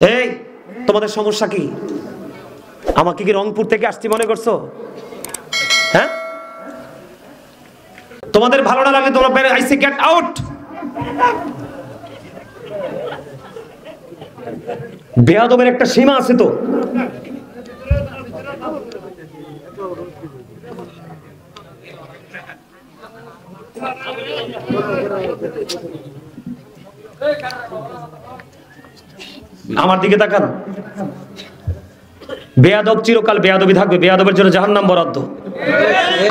এই তোমাদের সমস্যা কি? আমাকে কি রংপুর থেকে আসছি মনে করছো? হ্যাঁ, তোমাদের ভালো না লাগে তোমরা বের, আই সে গেট আউট। বেয়াদবের একটা সীমা আছে তো। আমার দিকে তাকান। বেয়াদব চিরকাল বেয়াদবি থাকবে, বেয়াদবের জন্য জাহান্নাম বরাদ্দ।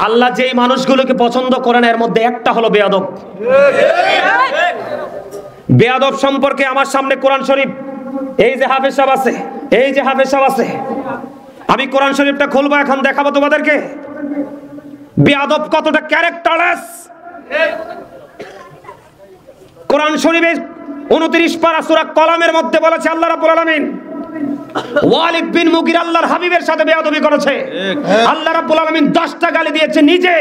আল্লাহ যেই মানুষগুলোকে পছন্দ করেন এর মধ্যে একটা হলো বেয়াদব। বেয়াদব সম্পর্কে আমার সামনে কোরআন শরীফ, এই যে হাফেজ সাহেব আছে, এই যে হাফেজ সাহেব আছে, আমি কোরআন শরীফটা খুলবো এখন, দেখাবো তোমাদেরকে বেয়াদব কতটা ক্যারেক্টারলেস। কোরআন শরীফে 29 পারা সূরা কলামের মধ্যে বলেছে আল্লাহ রাব্বুল আলামিন ওয়ালিদ বিন মুগিরা আল্লাহর হাবিবের সাথে বেয়াদবি করেছে। আল্লাহ রাব্বুল আলামিন 10টা গালি দিয়েছে নিজে,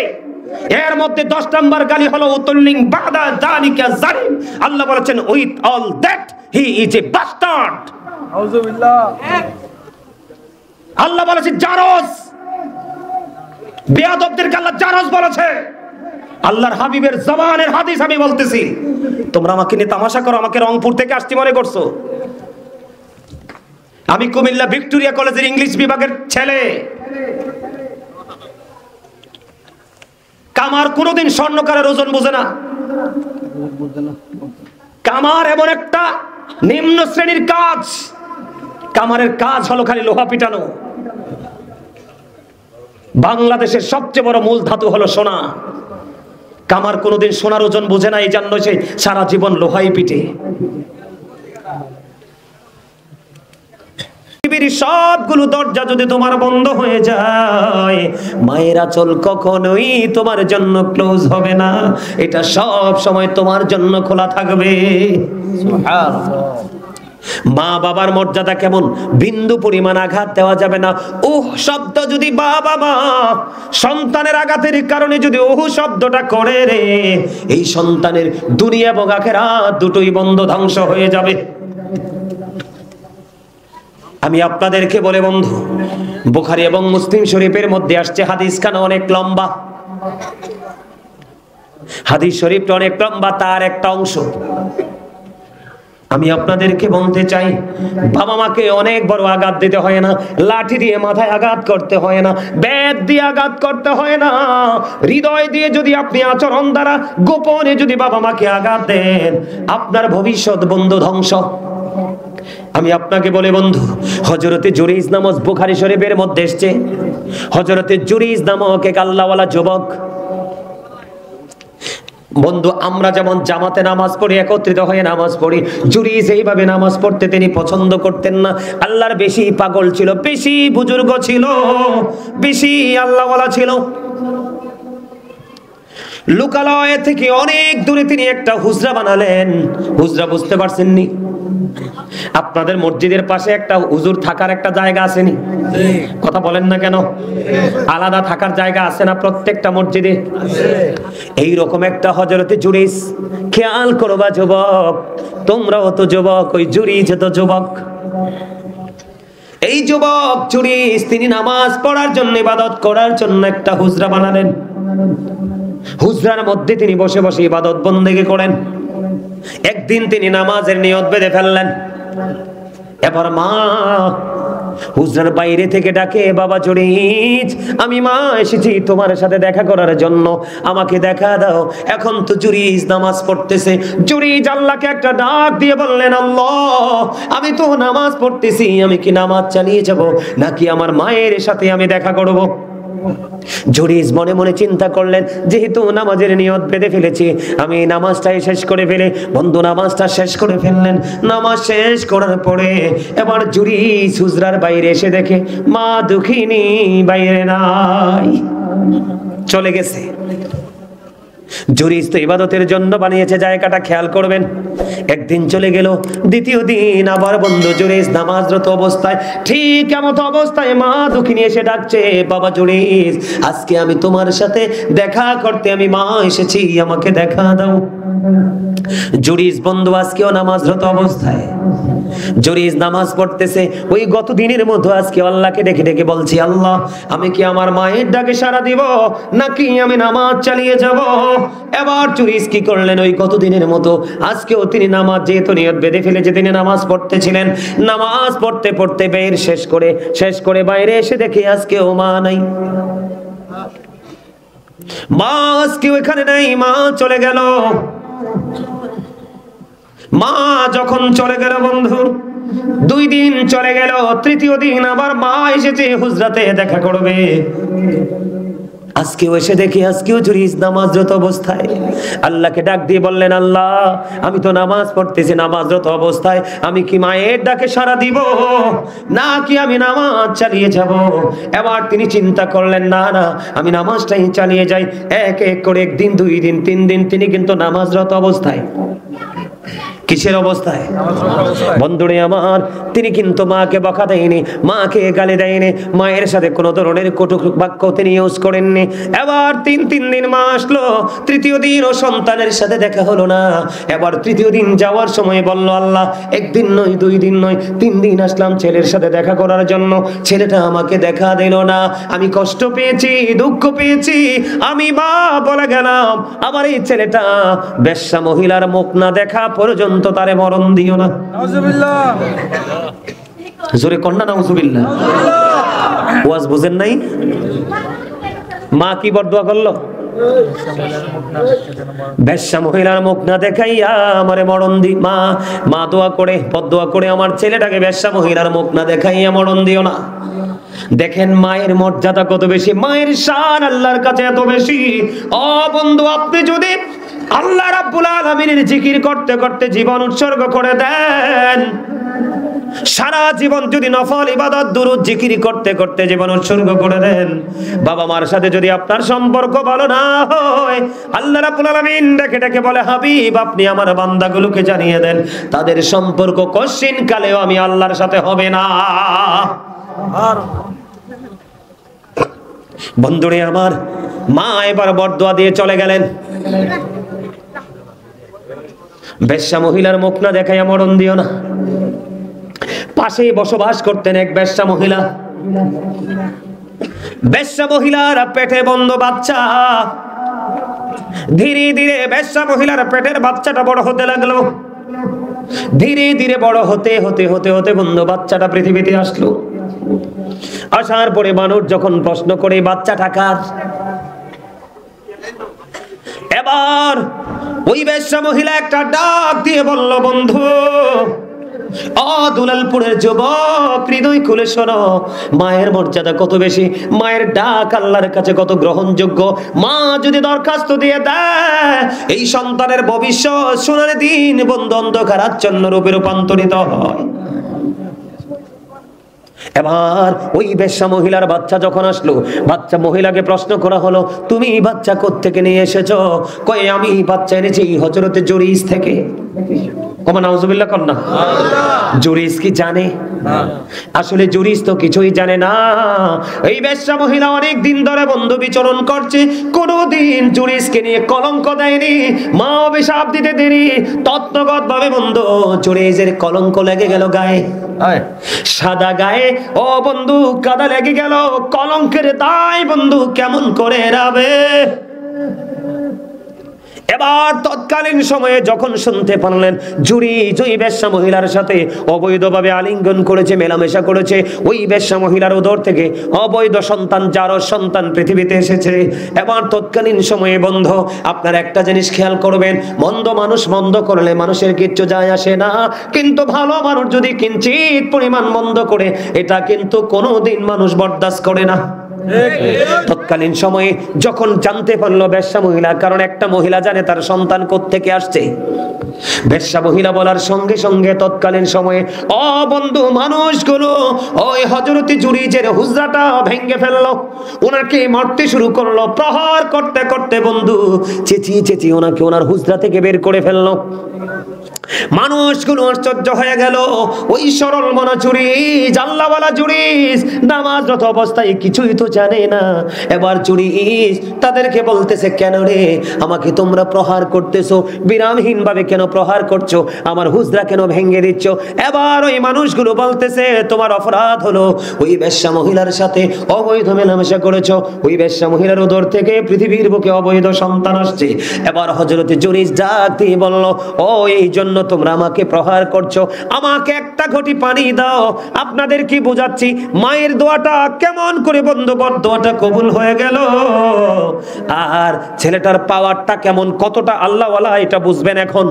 এর মধ্যে 10 নম্বর গালি হলো উতুল্লিং বাদা যালিকা জালিম। আল্লাহ বলেছেন with all that he is a bastard. আউযুবিল্লাহ। আল্লাহ বলেছে জারজ, বেয়াদবদেরকে আল্লাহ জারজ বলেছে। আল্লাহর হাবিবের জবানের হাদিস আমি বলতেছি, তোমরা আমাকে নিয়ে তামাশা করো, আমাকে রংপুর থেকে আসছি মনে করছো? আমি কুমিল্লা ভিক্টোরিয়া কলেজের ইংলিশ বিভাগের ছেলে। কামার কোনোদিন স্বর্ণকারের ওজন বোঝে না। কামার এমন একটা নিম্ন শ্রেণীর কাজ, কামারের কাজ হলো খালি লোহা পিটানো। বাংলাদেশের সবচেয়ে বড় মূল ধাতু হলো সোনা। কামার কোনোদিন সোনার ওজন বোঝে না, এই জন্য সে সারা জীবন লোহাই পিটে। সবগুলো দরজা যদি তোমার বন্ধ হয়ে যায়, মায়ের আঁচল কখনোই তোমার জন্য ক্লোজ হবে না, এটা সব সময় তোমার জন্য খোলা থাকবে। মা বাবার মর্যাদা কেমন, বিন্দু পরিমাণ আঘাত দেওয়া যাবে না। ওহ শব্দ যদি বাবা মা সন্তানের আঘাতের কারণে যদি ওহ শব্দটা করে রে, এই সন্তানের দুনিয়া এবং আখিরাত দুটোই বন্ধ, ধ্বংস হয়ে যাবে। আমি আপনাদেরকে বলে বন্ধু, বুখারী এবং মুসলিম শরীফের মধ্যে আসছে, হাদিসখানা অনেক লম্বা, হাদিস শরীফটা অনেক লম্বা, তার একটা অংশ আমি আপনাদেরকে বলতে চাই। বাবা মাকে অনেক বড় আঘাত দিতে হয় না, লাঠি দিয়ে মাথায় আঘাত করতে হয় না, বেত দিয়ে আঘাত করতে হয় না, হৃদয় দিয়ে যদি আপনি আচরণ দ্বারা গোপনে যদি বাবা মাকে আঘাত দেন, আপনার ভবিষ্যৎ বন্ধু ধ্বংস। আমি আপনাকে বলে বন্ধু, হযরতে জুরাইজ নামক বুখারী শরীফের মধ্যে এসেছে, হযরতে জুরাইজ নামক এক আল্লাহওয়ালা যুবক। বন্ধু, আমরা যেমন জামাতে নামাজ পড়ি, একত্রিত হয়ে নামাজ পড়ি, জুরাইজ এইভাবে নামাজ পড়তে তিনি পছন্দ করতেন না। আল্লাহর বেশি পাগল ছিল, বেশি বুজুর্গ ছিল, বেশি আল্লাহওয়ালা ছিল। লোকালয় থেকে অনেক দূরে তিনি একটা হুজরা বানালেন। হুজরা বুঝতে পারছেন নি? আপনাদের মসজিদের পাশে একটা হুজুর থাকার একটা জায়গা আছে নি? কথা বলেন না কেন? আলাদা থাকার জায়গা আছে না প্রত্যেকটা মসজিদে? এই রকম একটা হযরতে জুরাইজ, খেয়াল করবা যুবক, তোমরাও তো যুবক, ওই জুরাইজ তো যুবক। এই যুবক জুরাইজ তিনি নামাজ পড়ার জন্য, ইবাদত করার জন্য একটা হুজরা বানালেন। হুজরার মধ্যে তিনি বসে বসে ইবাদত বন্দেগি করেন। একদিন তিনি নামাজের নিয়ত বেঁধে ফেললেন। এবার মা হুজরার বাইরে থেকে ডাকে, বাবা জুরাইজ, আমি মা এসেছি তোমার সাথে দেখা করার জন্য, আমাকে দেখা দাও। এখন তো জুরাইজ নামাজ পড়তেছে। জুরাইজ আল্লাহকে একটা ডাক দিয়ে বললেন, আল্লাহ, আমি তো নামাজ পড়তেছি, আমি কি নামাজ চালিয়ে যাব নাকি আমার মায়ের সাথে আমি দেখা করব? জুরাইজ মনে মনে চিন্তা করলেন, যেহেতু নামাজের নিয়ত বেঁধে ফেলেছি, আমি নামাজটাই শেষ করে ফেলে। বন্ধু নামাজটা শেষ করে ফেললেন। নামাজ শেষ করার পরে এবার জুরাইজ হুজরার বাইরে এসে দেখে মা দুঃখিনী বাইরে নাই, চলে গেছে। জুরাইজ তো ইবাদতের জন্য বানিয়েছে জায়গাটা, খেয়াল করবেন। একদিন চলে গেল, দ্বিতীয় দিন আবার বন্ধু জুরাইজ নামাজরত অবস্থায়, ঠিক এমত অবস্থায় মা দুঃখিনী এসে ডাকছে, বাবা জুরাইজ, আজকে আমি তোমার সাথে দেখা করতে আমি মা এসেছি, আমাকে দেখা দাও। জুরিস বন্ধু আজকেও নামাজরত অবস্থায়, জুরিস নামাজ পড়তেছে ওই গত দিনের মতো আজকে আল্লাহকে ডেকে ডেকে বলছি, আল্লাহ আমি কি আমার মায়ের ডাকে সাড়া দিব নাকি আমি নামাজ চালিয়ে যাব? এবার জুরিস কি করলেন, ওই গত দিনের মতো আজকেও তিনি নামাজ যেহেতু নিয়ত বেঁধে ফেলেছে, তিনি নামাজ পড়তেছিলেন। নামাজ পড়তে পড়তে বের শেষ করে বাইরে এসে দেখে আজকেও মা নাই। মা আজকেও এখানে নাই, মা চলে গেল। মা যখন চলে গেল বন্ধু, 2 দিন চলে গেল, তৃতীয় দিন আবার মা এসেছে হুজরাতে দেখা করবে। আজকেও এসে দেখি আজকেও জুরিস নামাজরত অবস্থায়। আল্লাহকে ডাক দিয়ে বললেন, আল্লাহ আমি তো নামাজ পড়তেছি নামাজরত অবস্থায়, আমি কি মায়ের ডাকে সাড়া দিব নাকি আমি নামাজ চালিয়ে যাব? এবার তিনি চিন্তা করলেন, না না আমি নামাজটাই চালিয়ে যাই। এক এক করে 1 দিন 2 দিন 3 দিন তিনি কিন্তু নামাজরত অবস্থায়। কিসের অবস্থায়? বন্ধুরে আমার, তিনি কিন্তু মাকে বকা দেয়নি, মাকে গালি দেয়নি, মায়ের সাথে কোনো ধরনের কটু বাক্য তিনি ইউজ করেননি। এবার 3 দিন মা আসলো, তৃতীয় দিন ও সন্তানের সাথে দেখা হলো না। এবার তৃতীয় দিন যাওয়ার সময় বলল, আল্লাহ 1 দিন নয় 2 দিন নয় 3 দিন আসলাম ছেলের সাথে দেখা করার জন্য, ছেলেটা আমাকে দেখা দিল না। আমি কষ্ট পেয়েছি, দুঃখ পেয়েছি, আমি মা বলে গেলাম আমার এই ছেলেটা বেশ্যা মহিলার মুখ না দেখা পর্যন্ত তারে মরণ দিও না। নাউজুবিল্লাহ, জোরে কন্না নাউজুবিল্লাহ। ওয়াজ বুঝেন নাই? মা কি বরদোয়া করলো? বেশ্যা মহিলার মুখ না দেখাইয়া আমারে মরণ দি। মা দোয়া করে বরদোয়া করে আমার ছেলেটাকে বেশ্যা মহিলার মুখ না দেখাইয়া মরণ দিও না। দেখেন মায়ের মর্যাদা কত বেশি, মায়ের শান আল্লাহর কাছে এত বেশি। ও বন্ধু, আপনি যদি আল্লাহ রাব্বুল আলামিনের জিকির করতে করতে জীবন উৎসর্গ করে দেন, সারা জীবন যদি নফল ইবাদত দুরূদ জিকির করতে করতে জীবন উৎসর্গ করে দেন, বাবা মার সাথে যদি আপনার সম্পর্ক ভালো না হয়, আল্লাহ রাব্বুল আলামিন ডেকে ডেকে বলে, হাবিব আপনি আমার বান্দাগুলোকে জানিয়ে দেন তাদের সম্পর্ক কশিন কালেও আমি আল্লাহর সাথে হবে না। বন্ধুরে আমার, মা এবার বরদোয়া দিয়ে চলে গেলেন। বেশ্যা মহিলার মুখ না দেখাইয়া মরণ দিও না। পাশেই বসবাস করতেন এক বেশ্যা মহিলা। বেশ্যা মহিলার পেটে বন্ধ বাচ্চা। ধীরে ধীরে বেশ্যা মহিলার পেটের বাচ্চাটা বড় হতে লাগলো। ধীরে ধীরে বড় হতে হতে হতে হতে বন্ধু বাচ্চাটা পৃথিবীতে আসলো। আসার পরে মানুষ যখন প্রশ্ন করে বাচ্চাটা কার, এবার ওই বেশ্যা মহিলা একটা ডাক দিয়ে বলল, বন্ধু ও দুলালপুরের যুবক, হৃদয় খুলে শোনো, মায়ের মর্যাদা কত বেশি, মায়ের ডাক আল্লাহর কাছে কত গ্রহণযোগ্য। মা যদি দরখাস্ত দিয়ে দেয়, এই সন্তানের ভবিষ্যৎ সোনার দিন বন্ধু অন্ধকার আচ্ছন্ন রূপে রূপান্তরিত হয়। এবার ওই বেশ্যা মহিলার বাচ্চা যখন আসলো, বাচ্চা মহিলাকে প্রশ্ন করা হলো, তুমি বাচ্চা কোত্থেকে নিয়ে এসেছো? কয় আমি বাচ্চা এনেছি হযরতে জুরিস থেকে। ওমা নাউজুবিল্লাহ কর না। জুরিস কি জানে? আসলে জুরিস তো কিছুই জানে না। এই বেশ্যা মহিলা অনেক দিন ধরে বন্ধু বিচরণ করছে, কোনদিন জুরিসকে নিয়ে কলঙ্ক দেয়নি, মা অভিশাপ দিতে দেরি। তত্ত্বগত ভাবে বন্ধু জুরিসের কলঙ্ক লেগে গেল গায়ে, সাদা গায়ে ও বন্ধু কাদা লেগে গেল। কলঙ্কের দায় বন্ধু কেমন করে এড়াবে? এবার তৎকালীন সময়ে যখন শুনতে পারলেন জুরিস ওই বেশ্যা মহিলার সাথে অবৈধভাবে আলিঙ্গন করেছে, মেলামেশা করেছে, ওই বেশ্যা মহিলার উদর থেকে অবৈধ সন্তান, জারজ সন্তান পৃথিবীতে এসেছে। এবার তৎকালীন সময়ে বন্ধ আপনারা একটা জিনিস খেয়াল করবেন, মন্দ মানুষ মন্দ করলে মানুষের কিচ্ছু যায় আসে না, কিন্তু ভালো মানুষ যদি কিঞ্চিত পরিমাণ মন্দ করে, এটা কিন্তু কোনোদিন মানুষ বরদাস্ত করে না। তৎকালীন সময়ে যখন জানতে পারলো বেশ্যা মহিলা, কারণ একটা মহিলা জানে তার সন্তান কোত্থেকে আসছে, বেশ্যা মহিলা বলার সঙ্গে সঙ্গে তৎকালীন সময়ে বন্ধু মানুষগুলো ওই হযরতে জুরিজের হুজরাটা ভেঙে ফেললো, ওনাকে মারতে শুরু করলো। প্রহার করতে করতে বন্ধু চেঁচিয়ে চেঁচিয়ে ওনাকে ওনার হুজরা থেকে বের করে ফেললো। মানুষগুলো আশ্চর্য হয়ে গেল। ওই সরল মনা জুরিজ, আল্লাহওয়ালা জুরিজ, নামাজরত অবস্থায় কিছুই তো জানে না। এবার জুরিজ তাদেরকে বলতেছে, কেন রে আমাকে তোমরা প্রহার করতেছো, বিরামহীন ভাবে কেন প্রহার করছো, আমার হুজরা কেন ভেঙে দিচ্ছ? এবার ওই মানুষগুলো বলতেছে, তোমার অপরাধ হলো ওই বেশ্যা মহিলার সাথে অবৈধ মেলামেশা করেছো, ওই বেশ্যা মহিলার উদর থেকে পৃথিবীর বুকে অবৈধ সন্তান আসছে। এবার হযরত জুরিজ ডাক দিয়ে বলল, ও এই জন্য তোমরা আমাকে প্রহার করছো, আমাকে একটা ঘটি পানি দাও। আপনাদের কি বোঝাচ্ছি মায়ের দোয়াটা কেমন করে বন্ধু বদদোয়াটা কবুল হয়ে গেল, আর ছেলেটার পাওয়ারটা কেমন, কতটা আল্লাহওয়ালা এটা বুঝবেন এখন।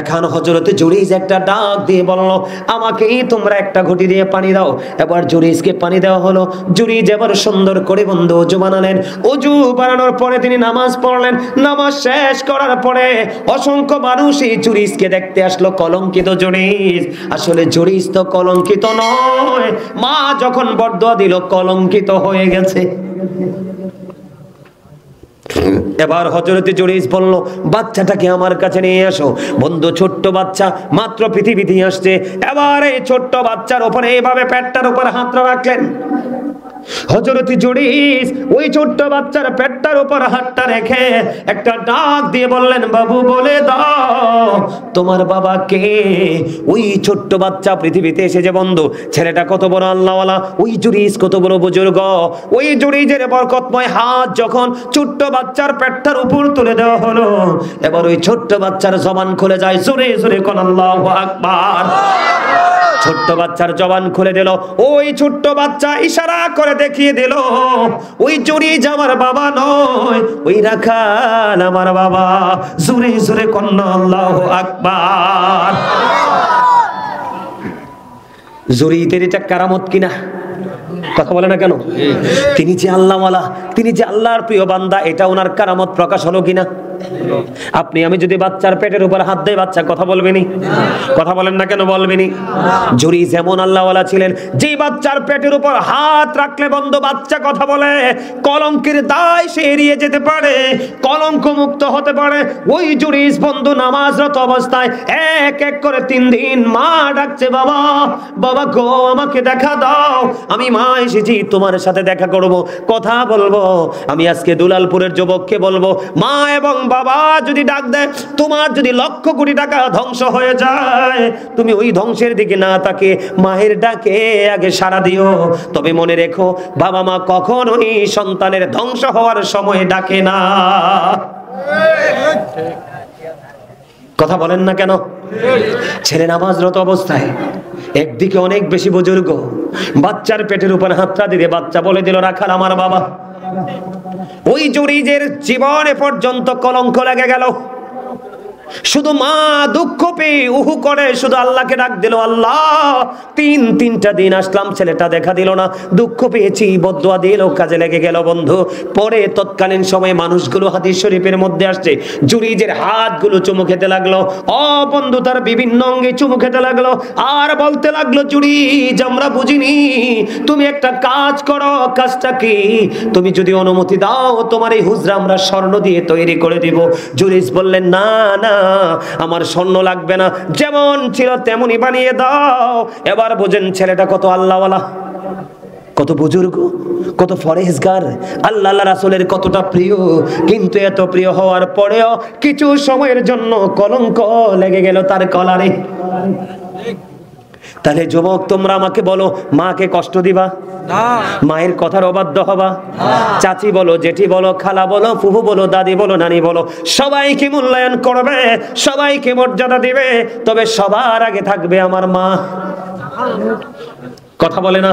এখন হযরতে জুরিজ একটা ডাক দিয়ে বলল, আমাকেই তোমরা একটা ঘটি দিয়ে পানি দাও। এবার জুরিজকে পানি দেওয়া হলো। জুরিজ এবার সুন্দর করে বন্ধু ওযু বানালেন। ওযু বানানোর পরে তিনি নামাজ পড়লেন। নামাজ শেষ করার পরে অসংখ্য মানুষ এই জুরিজকে দেখতে আসলো। কলঙ্কিত জুরিজ, আসলে জুরিজ তো কলঙ্কিত নয়, মা যখন বরদোয়া দিল কলঙ্কিত হয়ে গেছে। এবার হযরতে জুরিজ বলল, বাচ্চাটাকে আমার কাছে নিয়ে আসো। বন্ধু ছোট্ট বাচ্চা মাত্র পৃথিবীতে আসছে। এবার এই ছোট্ট বাচ্চার উপরে এইভাবে পেটটার উপর হাতটা রাখলেন। হযরত জুরিজ ওই ছোট্ট বাচ্চার পেটটার উপর হাতটা রেখে একটা ডাক দিয়ে বললেন, বাবু বলে দাও তোমার বাবা কে? ওই ছোট্ট বাচ্চা পৃথিবীতে এসেছে বন্ধু, ছেলেটা কত বড় আল্লাহওয়ালা, ওই জুরিজ কত বড় বুজুর্গ। ওই জুরিজের বরকতময় হাত যখন ছোট্ট বাচ্চার পেটটার উপর তুলে দেওয়া হলো, এবার ওই ছোট্ট বাচ্চার জবান খুলে যায়। জোরে জোরে কোন আল্লাহু আকবার। ছোট্ট বাচ্চার জবান খুলে দিল। ওই ছোট্ট বাচ্চা ইশারা করে দেখিয়ে দিল, ওই জুরিজ আমার বাবা নয়, ওই রাখাল আমার বাবা। জোরে জোরে কন্না আল্লাহু আকবার। জুরিজের এটা কারামত কিনা? কথা বলে না কেন? তিনি যে আল্লাহওয়ালা, তিনি যে আল্লাহর প্রিয় বান্দা, এটা ওনার কারামত প্রকাশ হলো কিনা? আপনি আমি যদি বাচ্চার পেটের উপর হাত দেই, বাচ্চা কথা বলবেনি? কথা বলেন না কেন? বলবেনি। জুরিজ এমন আল্লাহওয়ালা ছিলেন, যে বাচ্চার পেটের উপর হাত রাখলে বন্ধু বাচ্চা কথা বলে, কলঙ্কের দায় সে এড়িয়ে যেতে পারে, কলঙ্ক মুক্ত হতে পারে। ওই জুরিজ বন্ধু নামাজরত অবস্থায় এক এক করে 3 দিন মা ডাকছে, বাবা বাবা গো আমাকে দেখা দাও, আমি মা এসেছি তোমার সাথে দেখা করব, কথা বলবো। আমি আজকে দুলালপুরের যুবককে বলবো, মা এবং বাবা যদি ডাক দেয়, তোমার যদি লক্ষ কোটি টাকা ধ্বংস হয়ে যায়, তুমি ওই ধ্বংসের দিকে না তাকিয়ে মায়ের ডাকে আগে সাড়া দিও। তবে মনে রেখো, বাবা মা কখনোই সন্তানের ধ্বংস হওয়ার সময় ডাকে না। কথা বলেন না কেন? ছেলে নামাজরত অবস্থায় একদিকে অনেক বেশি বুজুর্গ, বাচ্চার পেটের উপর হাতটা দিলে বাচ্চা বলে দিল, রাখাল আমার বাবা। ওই জুরিজের জীবনে পর্যন্ত কলঙ্ক লেগে গেল। শুধু মা দুঃখ পেয়ে উহু করে শুধু আল্লাহকে ডাক দিল, আল্লাহ 3টা দিন আসলাম, ছেলেটা দেখা দিল না, দুঃখ পেয়েছি, বদদোয়া দিল, কাজে লেগে গেল বন্ধু। পরে তৎকালীন সময়ে মানুষগুলো হাদিস শরীফের মধ্যে আসছে, জুরিজের হাতগুলো চুমু খেতে লাগলো। ও বন্ধু তার বিভিন্ন অঙ্গে চুমু খেতে লাগলো, আর বলতে লাগলো, জুরিজ আমরা বুঝিনি, তুমি একটা কাজ করো। কাজটা কি? তুমি যদি অনুমতি দাও, তোমার এই হুজরা আমরা স্বর্ণ দিয়ে তৈরি করে দিব। জুরিজ বললেন, না না, আমার স্বর্ণ লাগবে না, যেমন ছিল তেমনই বানিয়ে দাও। এবার বুঝেন ছেলেটা কত আল্লাহওয়ালা, কত বুজুর্গ, কত ফরেজগার, আল্লাহ রাসূলের কতটা প্রিয়। কিন্তু এত প্রিয় হওয়ার পরেও কিছু সময়ের জন্য কলঙ্ক লেগে গেল তার কলারে। তাহলে যুবক তোমরা আমাকে বলো, মাকে কষ্ট দিবা না? মায়ের কথার অবাধ্য হবা? চাচি বলো, জেঠি বলো, খালা বলো, ফুফু বলো, দাদি বলো, নানি বলো, সবাইকে মূল্যায়ন করবে, সবাইকে মর্যাদা দিবে, তবে সবার আগে থাকবে আমার মা। কথা বলে না?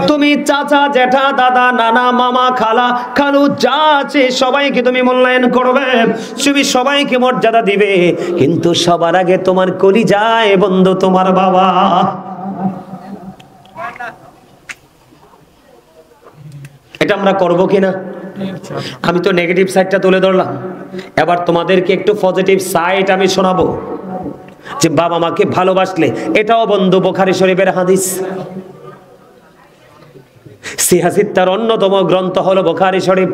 তুমি চাচা, জেঠা, দাদা, নানা, মামা, খালা, খালু যা আছে সবাইকে তুমি মূল্যায়ন করবে, তুমি সবাইকে মর্যাদা দিবে, কিন্তু সবার আগে তোমার কলিজায় বন্ধু তোমার বাবা। এটা আমরা করবো কিনা? আমি তো নেগেটিভ সাইডটা তুলে ধরলাম, এবার তোমাদেরকে একটু পজিটিভ সাইড আমি শোনাবো, যে বাবা মাকে ভালোবাসলে, এটাও বন্ধু বুখারী শরীফের হাদিস। সিহাসিত্তার অন্যতম গ্রন্থ হলো বুখারী শরীফ।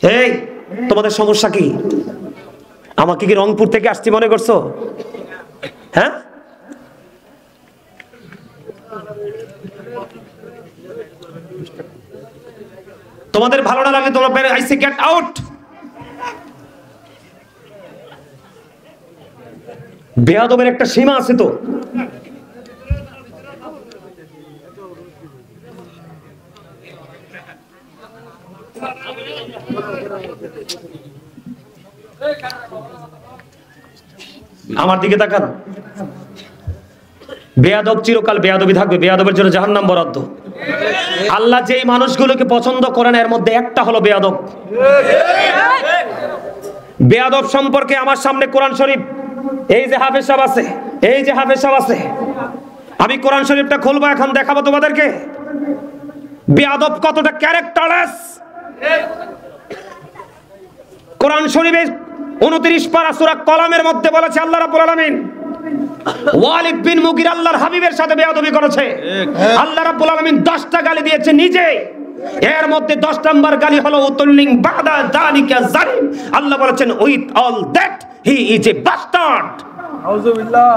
এই তোমাদের সমস্যা কি? আমাকে কি রংপুর থেকে আসছি মনে করছো? হ্যাঁ, তোমাদের ভালো না লাগে তোমরা বের, আই সে গেট আউট। বেয়াদবের একটা সীমা আছে তো। আমার দিকে তাকান। বেয়াদব চিরকাল বেয়াদবি থাকবে, বেয়াদবের জন্য জাহান্নাম বরাদ্দ। আল্লাহ যেই মানুষগুলোকে পছন্দ করেন এর মধ্যে একটা হলো বেয়াদব। বেয়াদব সম্পর্কে আমার সামনে কোরআন শরীফ, এই যে হাফেজ সাহেব আছে, এই যে হাফেজ সাহেব আছে, আমি কোরআন শরীফটা খুলবো এখন, দেখাবো তোমাদেরকে বেয়াদব কতটা ক্যারেক্টারলেস। কোরআন শরীফে 29 পারা সূরা কলামের মধ্যে বলেছে আল্লাহ রাব্বুল আলামিন ওয়ালিদ বিন মুগিরা আল্লাহর হাবিবের সাথে বেয়াদবি করেছে। আল্লাহ রাব্বুল আলামিন 10টা গালি দিয়েছে নিজে, এর মধ্যে 10 নম্বর গালি হলো উতুল্লিং বাদা যালিকা জালিম। আল্লাহ বলেছেন with all that he is a bastard. আউযুবিল্লাহ।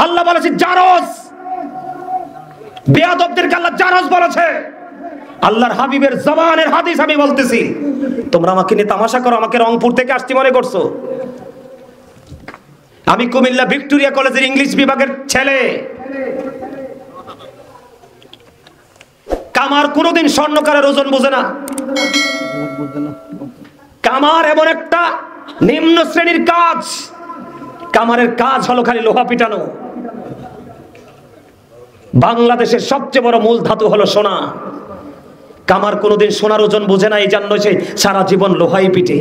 আল্লাহ বলেছে জারজ, বেয়াদবদেরকে আল্লাহ জারজ বলেছে। আল্লাহর হাবিবের জবানের হাদিস আমি বলতেছি, তোমরা আমাকে নিয়ে তামাশা করো, আমাকে রংপুর থেকে আসছি মনে করছো? আমি কুমিল্লা ভিক্টোরিয়া কলেজের ইংলিশ বিভাগের ছেলে। কামার কোনোদিন স্বর্ণকারের ওজন বোঝে না। কামার এমন একটা নিম্ন শ্রেণীর কাজ, কামারের কাজ হলো খালি লোহা পিটানো। বাংলাদেশের সবচেয়ে বড় মূল ধাতু হলো সোনা। কামার কোনোদিন সোনার ওজন বোঝে না, এই জন্য সে সারা জীবন লোহাই পিটে।